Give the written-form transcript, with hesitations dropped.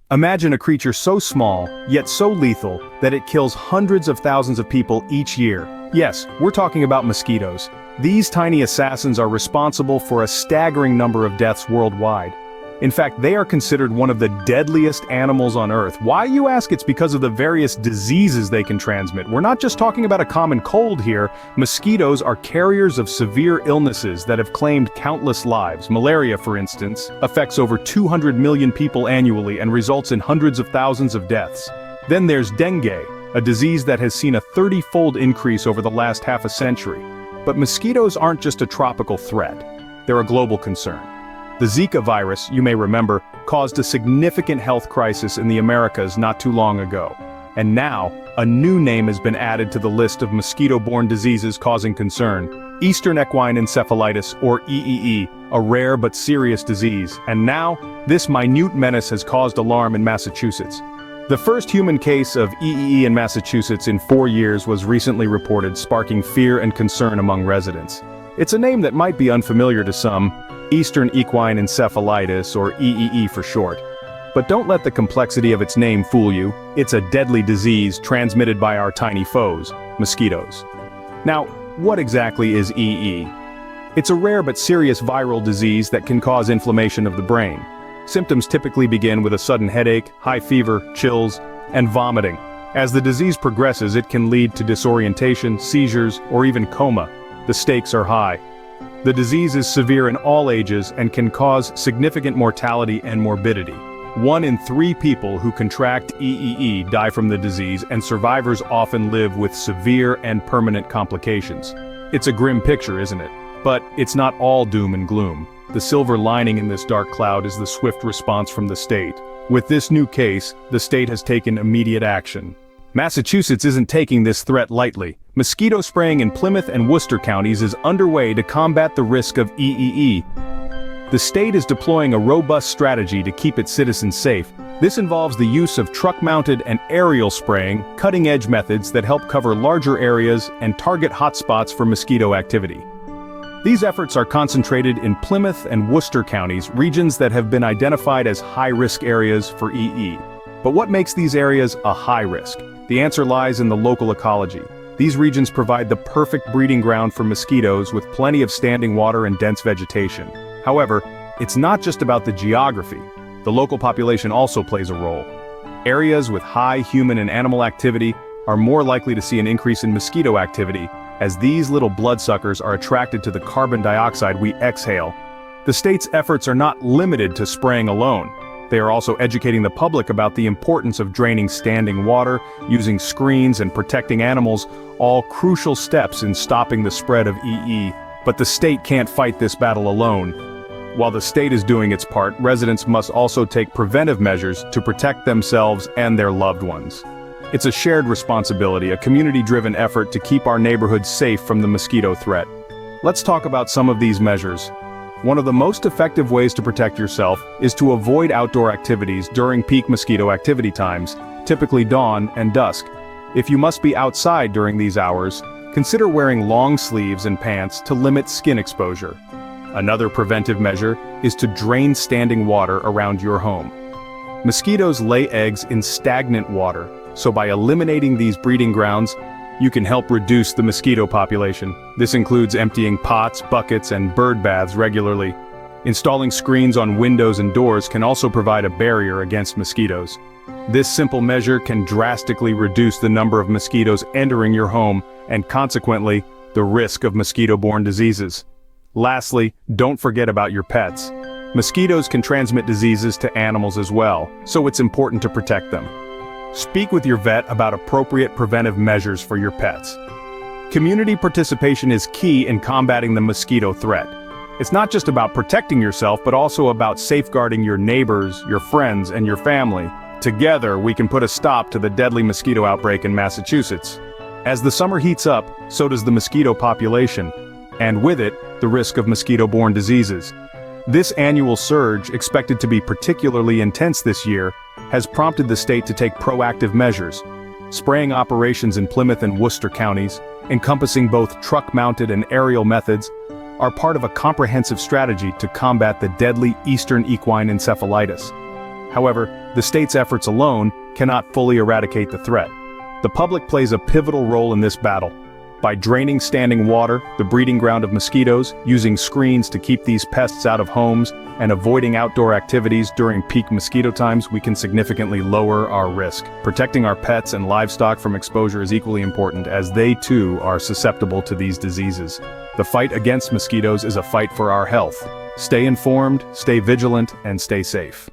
Imagine a creature so small, yet so lethal, that it kills hundreds of thousands of people each year. Yes, we're talking about mosquitoes. These tiny assassins are responsible for a staggering number of deaths worldwide. In fact, they are considered one of the deadliest animals on Earth. Why, you ask? It's because of the various diseases they can transmit. We're not just talking about a common cold here. Mosquitoes are carriers of severe illnesses that have claimed countless lives. Malaria, for instance, affects over 200 million people annually and results in hundreds of thousands of deaths. Then there's dengue, a disease that has seen a 30-fold increase over the last half a century. But mosquitoes aren't just a tropical threat. They're a global concern. The Zika virus, you may remember, caused a significant health crisis in the Americas not too long ago. And now, a new name has been added to the list of mosquito-borne diseases causing concern: Eastern equine encephalitis, or EEE, a rare but serious disease. And now, this minute menace has caused alarm in Massachusetts. The first human case of EEE in Massachusetts in 4 years was recently reported, sparking fear and concern among residents. It's a name that might be unfamiliar to some: Eastern equine encephalitis, or EEE for short. But don't let the complexity of its name fool you. It's a deadly disease transmitted by our tiny foes, mosquitoes. Now, what exactly is EE? It's a rare but serious viral disease that can cause inflammation of the brain. Symptoms typically begin with a sudden headache, high fever, chills, and vomiting. As the disease progresses, it can lead to disorientation, seizures, or even coma. The stakes are high. The disease is severe in all ages and can cause significant mortality and morbidity. 1 in 3 people who contract EEE die from the disease, and survivors often live with severe and permanent complications. It's a grim picture, isn't it? But it's not all doom and gloom. The silver lining in this dark cloud is the swift response from the state. With this new case, the state has taken immediate action. Massachusetts isn't taking this threat lightly. Mosquito spraying in Plymouth and Worcester counties is underway to combat the risk of EEE. The state is deploying a robust strategy to keep its citizens safe. This involves the use of truck-mounted and aerial spraying, cutting-edge methods that help cover larger areas and target hotspots for mosquito activity. These efforts are concentrated in Plymouth and Worcester counties, regions that have been identified as high-risk areas for EE. But what makes these areas a high risk? The answer lies in the local ecology. These regions provide the perfect breeding ground for mosquitoes, with plenty of standing water and dense vegetation. However, it's not just about the geography. The local population also plays a role. Areas with high human and animal activity are more likely to see an increase in mosquito activity, as these little bloodsuckers are attracted to the carbon dioxide we exhale. The state's efforts are not limited to spraying alone. They are also educating the public about the importance of draining standing water, using screens, and protecting animals, all crucial steps in stopping the spread of EE. But the state can't fight this battle alone. While the state is doing its part, residents must also take preventive measures to protect themselves and their loved ones. It's a shared responsibility, a community-driven effort to keep our neighborhoods safe from the mosquito threat. Let's talk about some of these measures. One of the most effective ways to protect yourself is to avoid outdoor activities during peak mosquito activity times, typically dawn and dusk. If you must be outside during these hours, consider wearing long sleeves and pants to limit skin exposure. Another preventive measure is to drain standing water around your home. Mosquitoes lay eggs in stagnant water, so by eliminating these breeding grounds, you can help reduce the mosquito population. This includes emptying pots, buckets, and bird baths regularly. Installing screens on windows and doors can also provide a barrier against mosquitoes. This simple measure can drastically reduce the number of mosquitoes entering your home, and consequently, the risk of mosquito-borne diseases. Lastly, don't forget about your pets. Mosquitoes can transmit diseases to animals as well, so it's important to protect them. Speak with your vet about appropriate preventive measures for your pets. Community participation is key in combating the mosquito threat. It's not just about protecting yourself, but also about safeguarding your neighbors, your friends, and your family. Together, we can put a stop to the deadly mosquito outbreak in Massachusetts. As the summer heats up, so does the mosquito population, and with it, the risk of mosquito-borne diseases. This annual surge, expected to be particularly intense this year, has prompted the state to take proactive measures. Spraying operations in Plymouth and Worcester counties, encompassing both truck-mounted and aerial methods, are part of a comprehensive strategy to combat the deadly Eastern equine encephalitis. However, the state's efforts alone cannot fully eradicate the threat. The public plays a pivotal role in this battle. By draining standing water, the breeding ground of mosquitoes, using screens to keep these pests out of homes, and avoiding outdoor activities during peak mosquito times, we can significantly lower our risk. Protecting our pets and livestock from exposure is equally important, as they too are susceptible to these diseases. The fight against mosquitoes is a fight for our health. Stay informed, stay vigilant, and stay safe.